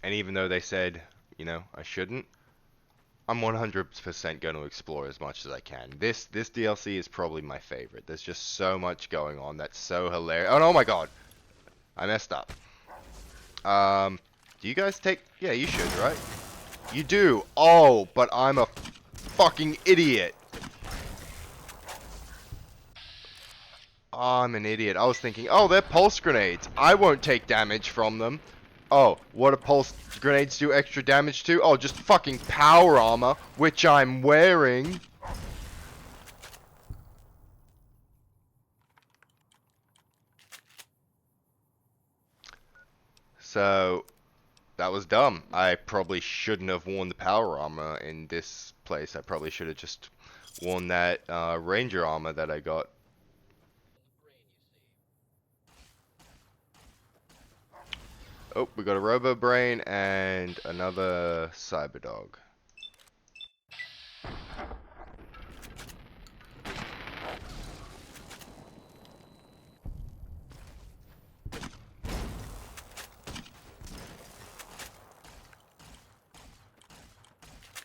And even though they said, you know, I shouldn't, I'm 100% going to explore as much as I can. This DLC is probably my favorite. There's just so much going on that's so hilarious. Oh my god! I messed up. Do you guys take... Yeah, you should, right? You do! Oh, but I'm a fucking idiot! Oh, I'm an idiot. I was thinking, oh, they're pulse grenades. I won't take damage from them. Oh, what do pulse grenades do extra damage to? Oh, just fucking power armor, which I'm wearing. So, that was dumb. I probably shouldn't have worn the power armor in this place. I probably should have just worn that ranger armor that I got. Oh, we got a Robo Brain and another Cyber Dog.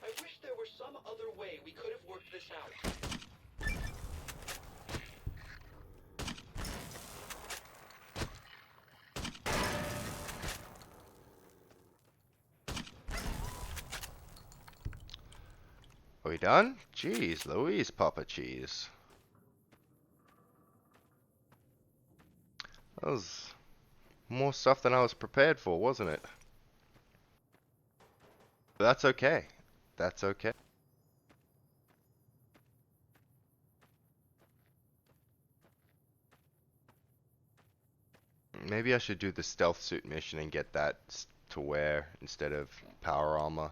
I wish there were some other way we could have worked this out. Are we done? Jeez, Louise, Papa Cheese. That was more stuff than I was prepared for, wasn't it? But that's okay. That's okay. Maybe I should do the stealth suit mission and get that to wear instead of power armor.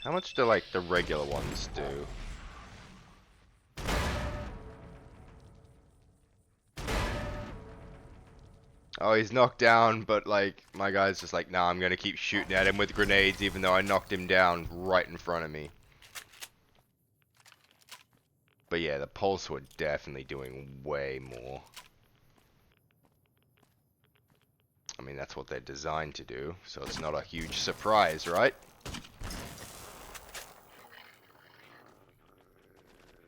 How much do, like, the regular ones do? Oh, he's knocked down, but, like, my guy's just like, nah, I'm gonna keep shooting at him with grenades even though I knocked him down right in front of me. But yeah, the pulse were definitely doing way more. I mean, that's what they're designed to do, so it's not a huge surprise, right?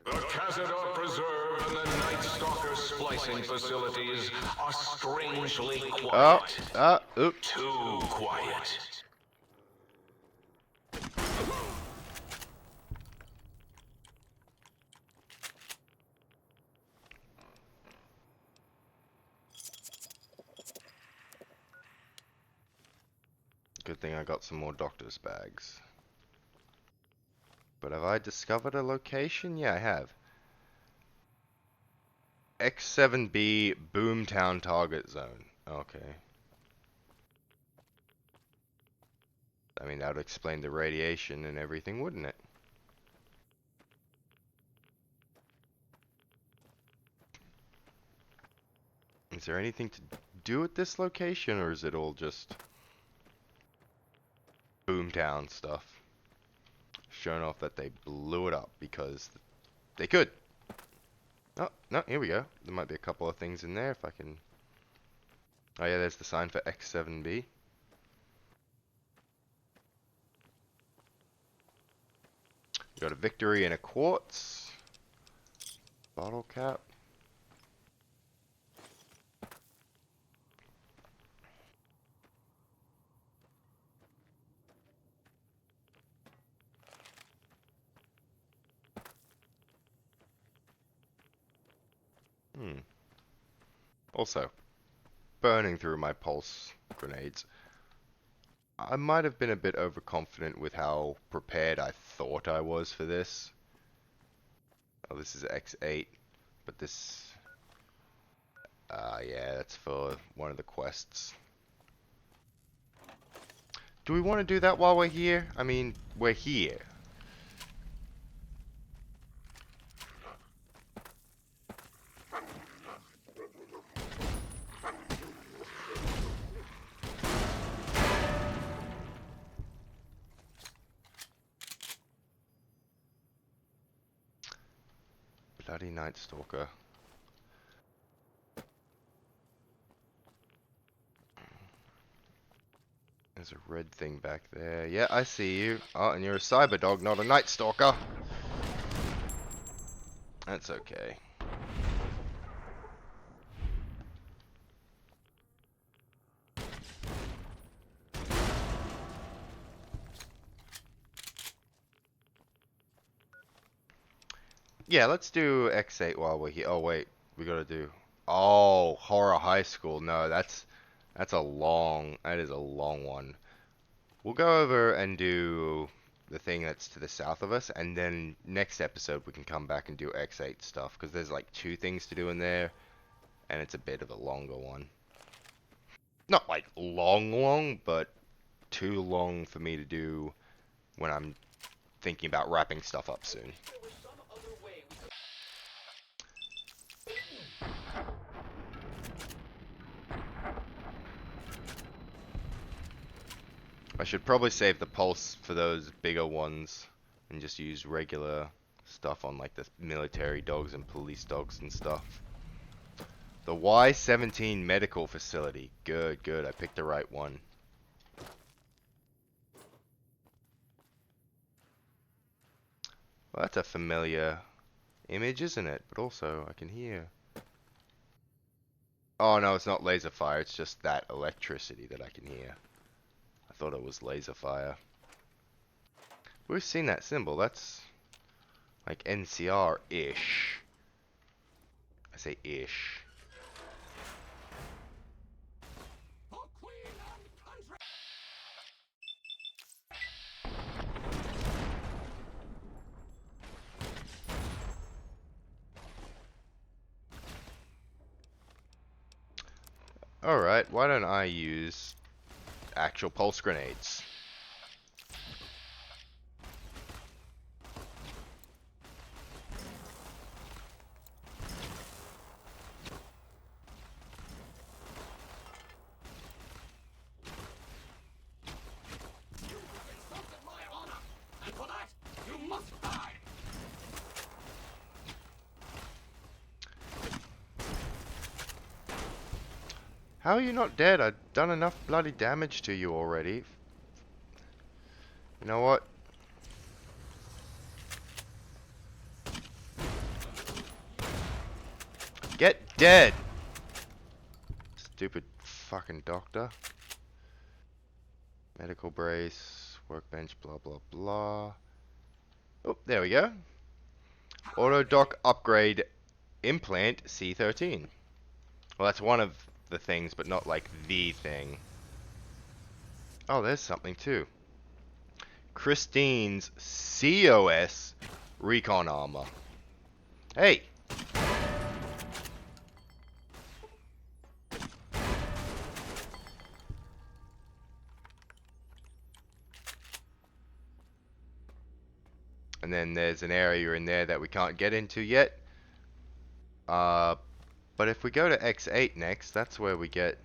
The Cazador Preserve and the Night Stalker splicing facilities are strangely quiet. Oops. Too quiet. Good thing I got some more doctor's bags. But have I discovered a location? Yeah, I have. X7B Boomtown Target Zone. Okay. I mean, that would explain the radiation and everything, wouldn't it? Is there anything to do at this location, or is it all just boomtown stuff? Showing off that they blew it up because they could. Oh, no, here we go. There might be a couple of things in there if I can... Oh yeah, there's the sign for X7B. Got a victory and a quartz. Bottle cap. Also, burning through my pulse grenades. I might have been a bit overconfident with how prepared I thought I was for this. Oh, this is X8, but this... yeah, that's for one of the quests. Do we want to do that while we're here? I mean, we're here. Bloody Night Stalker. There's a red thing back there. Yeah, I see you. Oh, and you're a cyber dog, not a Night Stalker. That's okay. Yeah, let's do X8 while we're here. Oh wait, we gotta do... Oh, Horror High School. No, that is a long one. We'll go over and do the thing that's to the south of us, and then next episode we can come back and do X8 stuff, because there's like 2 things to do in there, and it's a bit of a longer one. Not like long, but too long for me to do when I'm thinking about wrapping stuff up soon. I should probably save the pulse for those bigger ones and just use regular stuff on like the military dogs and police dogs and stuff. The Y-17 medical facility. Good, good. I picked the right one. Well, that's a familiar image, isn't it? But also, I can hear... Oh, no, it's not laser fire. It's just that electricity that I can hear. I thought it was laser fire. We've seen that symbol. That's like NCR-ish. I say ish. Alright, why don't I use actual pulse grenades? How are you not dead? I've done enough bloody damage to you already. You know what? Get dead! Stupid fucking doctor. Medical brace, workbench, blah blah blah. Oh, there we go. Auto dock upgrade implant C13. Well, that's one of the things, but not like the thing. Oh, there's something too. Christine's COS recon armor. Hey! And then there's an area in there that we can't get into yet. But if we go to X8 next, that's where we get...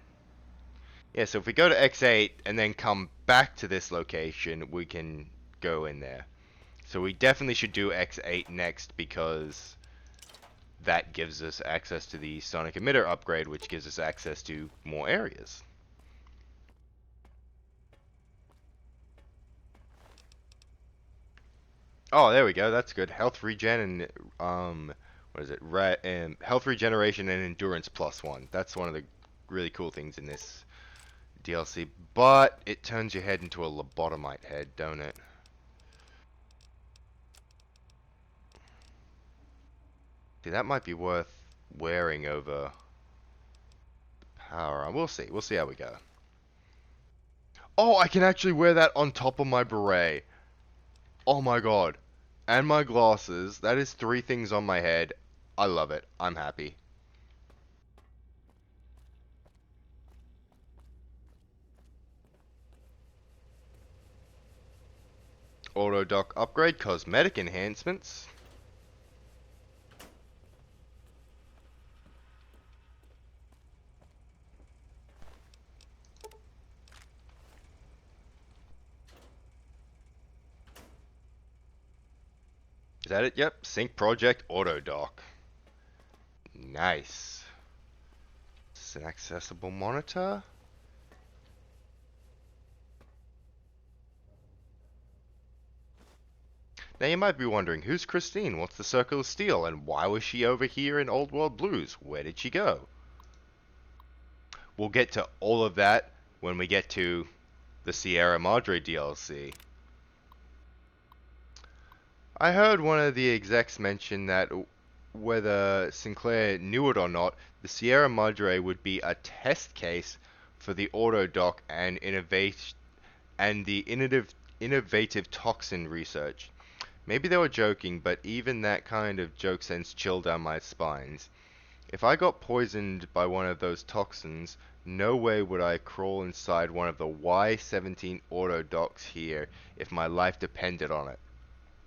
Yeah, so if we go to X8 and then come back to this location, we can go in there. So we definitely should do X8 next because that gives us access to the sonic emitter upgrade, which gives us access to more areas. Oh, there we go. That's good. Health regen and what is it? Health regeneration and endurance +1. That's one of the really cool things in this DLC. But it turns your head into a lobotomite head, don't it? See, that might be worth wearing over power. We'll see. We'll see how we go. Oh, I can actually wear that on top of my beret. Oh my god. And my glasses. That is 3 things on my head. I love it. I'm happy. Auto dock upgrade, cosmetic enhancements. Is that it? Yep. Sync project auto dock. Nice. It's an accessible monitor. Now you might be wondering, who's Christine? What's the Circle of Steel? And why was she over here in Old World Blues? Where did she go? We'll get to all of that when we get to the Sierra Madre DLC. I heard one of the execs mention that whether Sinclair knew it or not, the Sierra Madre would be a test case for the auto dock and the innovative toxin research. Maybe they were joking, but even that kind of joke sends chill down my spines. If I got poisoned by one of those toxins, no way would I crawl inside one of the Y-17 auto docks here if my life depended on it.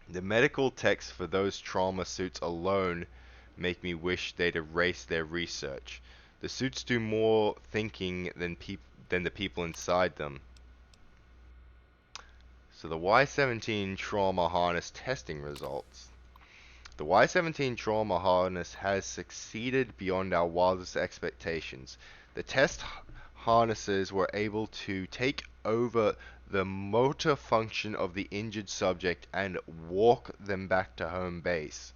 The medical texts for those trauma suits alone make me wish they'd erase their research. The suits do more thinking than the people inside them. So the Y-17 trauma harness testing results. The Y-17 trauma harness has succeeded beyond our wildest expectations. The test harnesses were able to take over the motor function of the injured subject and walk them back to home base.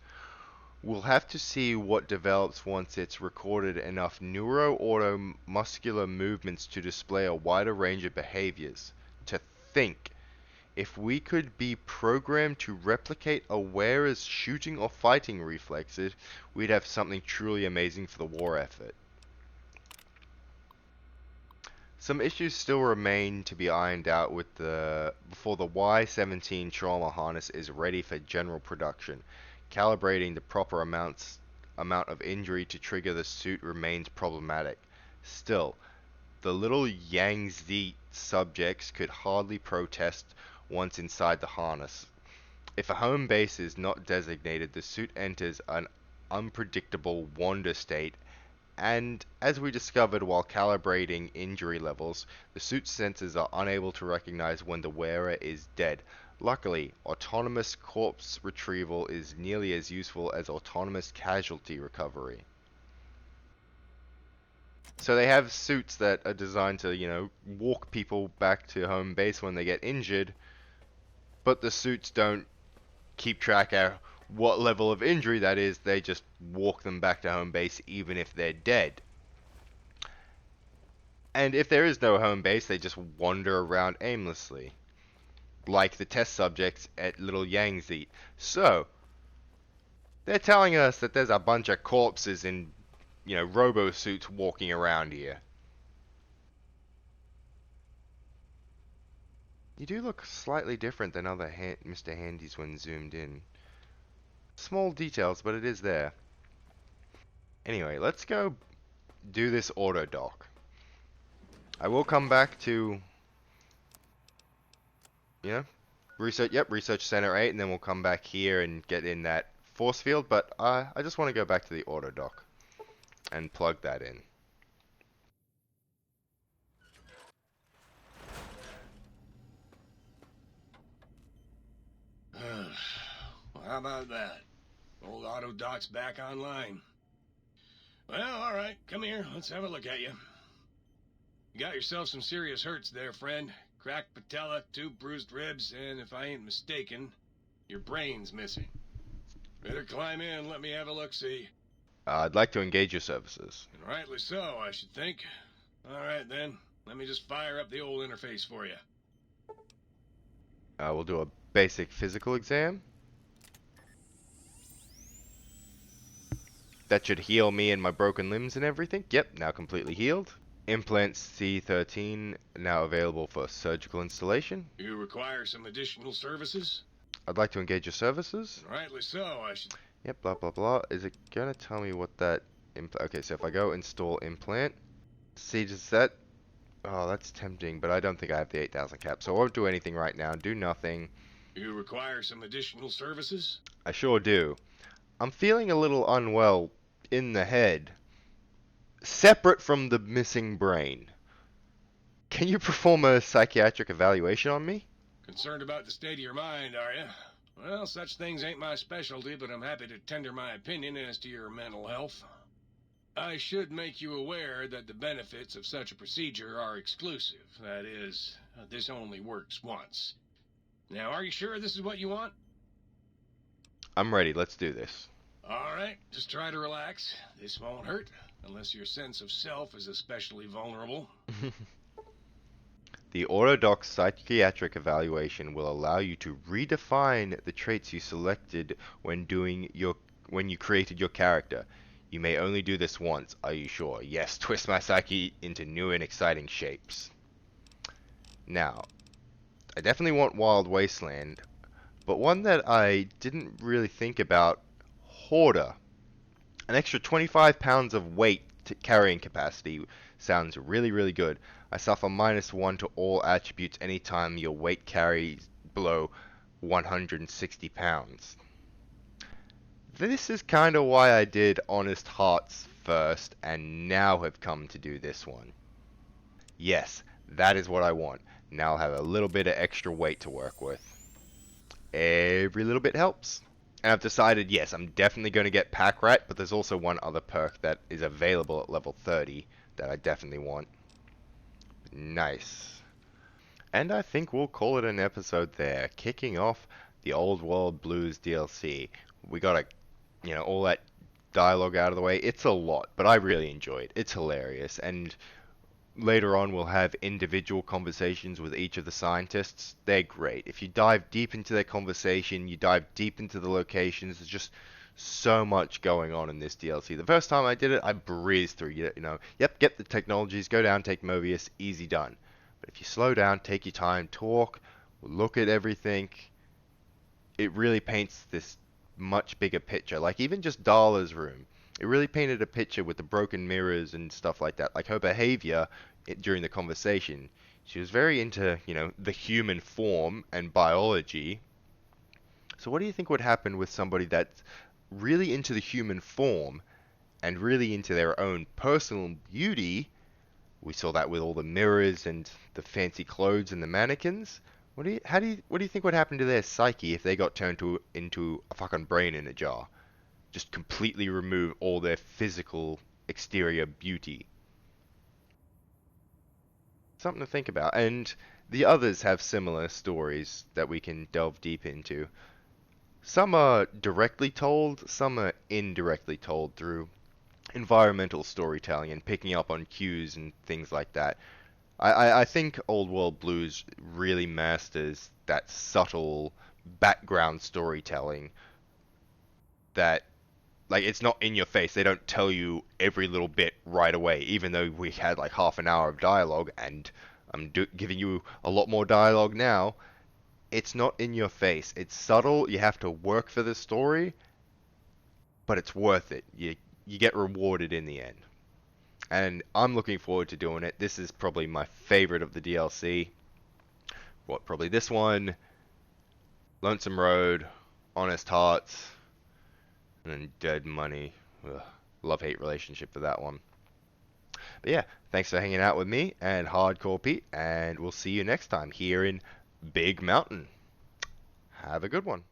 We'll have to see what develops once it's recorded enough neuromuscular movements to display a wider range of behaviors. To think, if we could be programmed to replicate a wearer's shooting or fighting reflexes, we'd have something truly amazing for the war effort. Some issues still remain to be ironed out before the Y-17 trauma harness is ready for general production. Calibrating the proper amount of injury to trigger the suit remains problematic. Still, the little Yangtze subjects could hardly protest once inside the harness. If a home base is not designated, the suit enters an unpredictable wander state, and as we discovered while calibrating injury levels, the suit's sensors are unable to recognize when the wearer is dead. Luckily, autonomous corpse retrieval is nearly as useful as autonomous casualty recovery. So they have suits that are designed to, walk people back to home base when they get injured, but the suits don't keep track of what level of injury that is. They just walk them back to home base even if they're dead. And if there is no home base, they just wander around aimlessly, like the test subjects at Little Yangtze. So, they're telling us that there's a bunch of corpses in, robo suits walking around here. You do look slightly different than other Mr. Handys when zoomed in. Small details, but it is there. Anyway, let's go do this auto dock. I will come back to, Research Center 8, and then we'll come back here and get in that force field, but I just want to go back to the auto dock and plug that in. Well, how about that? Old auto dock's back online. Well, all right, come here. Let's have a look at you. You got yourself some serious hurts there, friend. Cracked patella, 2 bruised ribs, and if I ain't mistaken, your brain's missing. Better climb in, let me have a look-see. I'd like to engage your services. And rightly so, I should think. All right, then. Let me just fire up the old interface for you. We'll do a basic physical exam. That should heal me and my broken limbs and everything. Yep, now completely healed. Implant C13 now available for surgical installation. You require some additional services? I'd like to engage your services. And rightly so, I should... Yep, blah blah blah. Is it gonna tell me what that okay, so if I go install implant, see, does that... Oh, that's tempting, but I don't think I have the 8,000 cap, so I won't do anything right now. Do nothing. You require some additional services? I sure do. I'm feeling a little unwell in the head, separate from the missing brain. Can you perform a psychiatric evaluation on me? Concerned about the state of your mind, are you? Well, such things ain't my specialty, but I'm happy to tender my opinion as to your mental health. I should make you aware that the benefits of such a procedure are exclusive. That is, this only works once. Now, are you sure this is what you want? I'm ready. Let's do this. All right, just try to relax. This won't hurt, unless your sense of self is especially vulnerable. The AutoDoc psychiatric evaluation will allow you to redefine the traits you selected when you created your character. You may only do this once. Are you sure? Yes, twist my psyche into new and exciting shapes. Now, I definitely want Wild Wasteland, but one that I didn't really think about, Hoarder. An extra 25 pounds of weight carrying capacity sounds really, really good. I suffer -1 to all attributes anytime your weight carries below 160 pounds. This is kind of why I did Honest Hearts first and now have come to do this one. Yes, that is what I want. Now I'll have a little bit of extra weight to work with. Every little bit helps. And I've decided, yes, I'm definitely going to get Pack Rat, but there's also one other perk that is available at level 30 that I definitely want. Nice. And I think we'll call it an episode there, kicking off the Old World Blues DLC. We got all that dialogue out of the way. It's a lot, but I really enjoy it. It's hilarious, and later on we'll have individual conversations with each of the scientists. They're great. If you dive deep into their conversation, you dive deep into the locations, there's just so much going on in this DLC. The first time I did it, I breezed through. Yep, get the technologies, go down, take Mobius, easy done. But if you slow down, take your time, talk, look at everything, it really paints this much bigger picture. Like even just Darla's room, it really painted a picture with the broken mirrors and stuff like that. Like her behavior during the conversation, she was very into, the human form and biology. So what do you think would happen with somebody that's really into the human form and really into their own personal beauty? We saw that with all the mirrors and the fancy clothes and the mannequins. What do you think would happen to their psyche if they got turned into a fucking brain in a jar? Just completely remove all their physical exterior beauty. Something to think about. And the others have similar stories that we can delve deep into. Some are directly told, some are indirectly told through environmental storytelling and picking up on cues and things like that. I think Old World Blues really masters that subtle background storytelling that, like, it's not in your face. They don't tell you every little bit right away, even though we had like half an hour of dialogue, and I'm giving you a lot more dialogue now. It's not in your face. It's subtle. You have to work for the story, but it's worth it. You get rewarded in the end. And I'm looking forward to doing it. This is probably my favorite of the DLC. Probably this one, Lonesome Road, Honest Hearts, and then Dead Money. Ugh, love-hate relationship for that one. But yeah, thanks for hanging out with me and Hardcore Pete, and we'll see you next time here in Big Mountain. Have a good one.